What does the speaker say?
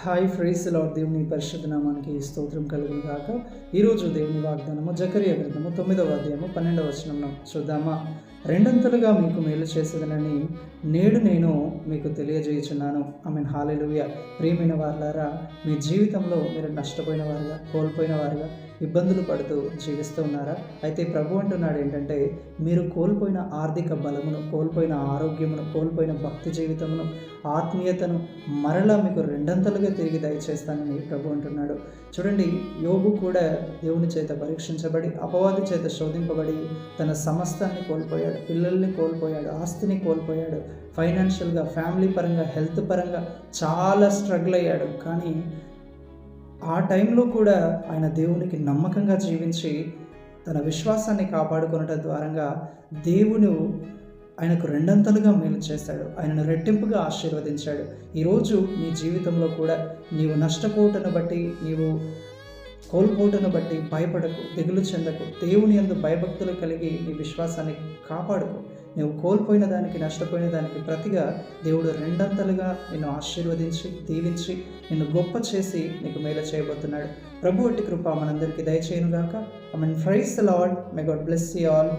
Hi fries lord, దేవుని పరిశుద్ధ నామానికి స్తోత్రం కలుగును గాక. ఈరోజు దేవుని వాగ్దానము జకరియా గ్రంథము 9వ అధ్యాయము 12వ వచనంలో చూద్దామా. రెండంతలుగా మీకు మేలు చేసేదనని నేడు నేను మీకు తెలియజేయుచున్నాను. ఆమేన్. హల్లెలూయా. ప్రియమైన వారులారా, మీ జీవితంలో మీరు నష్టపోయిన వారుగా, కోల్పోయిన వారుగా, ఇబ్బందులు పడుతూ జీవిస్తూ ఉన్నారా? అయితే ప్రభు అంటున్నాడు ఏంటంటే, మీరు కోల్పోయిన ఆర్థిక బలమును, కోల్పోయిన ఆరోగ్యమును, కోల్పోయిన భక్తి జీవితమును, ఆత్మీయతను మరలా మీకు రెండంతలుగా తిరిగి దయచేస్తానని ప్రభు అంటున్నాడు. చూడండి, యోబు కూడా దేవుని చేత పరీక్షించబడి, అపవాది చేత శోధింపబడి తన సమస్తాన్ని కోల్పోయాడు, పిల్లల్ని కోల్పోయాడు, ఆస్తిని కోల్పోయాడు, ఫైనాన్షియల్గా, ఫ్యామిలీ పరంగా, హెల్త్ పరంగా చాలా స్ట్రగుల్ అయ్యాడు. కానీ ఆ టైంలో కూడా ఆయన దేవునికి నమ్మకంగా జీవించి తన విశ్వాసాన్ని కాపాడుకునడం ద్వారా దేవుడు ఆయనకు రెండంతలుగా మేలు చేశాడు, ఆయనను రెట్టింపుగా ఆశీర్వదించాడు. ఈరోజు నీ జీవితంలో కూడా నీవు నష్టపోవటను బట్టి, నీవు కోల్పోవటను బట్టి భయపడకు, దిగులు చెందకు. దేవుని యందు భయభక్తులు కలిగి నీ విశ్వాసాన్ని కాపాడుకో. నువ్వు కోల్పోయిన దానికి, నష్టపోయిన దానికి ప్రతిగా దేవుడు రెండంతలుగా నిన్ను ఆశీర్వదించి, దీవించి, నిన్ను గొప్ప చేసి నీకు మేలు చేయబోతున్నాడు. ప్రభు అట్టి కృప మనందరికీ దయచేయునుగాక. Amen. Praise the Lord. May God bless you all.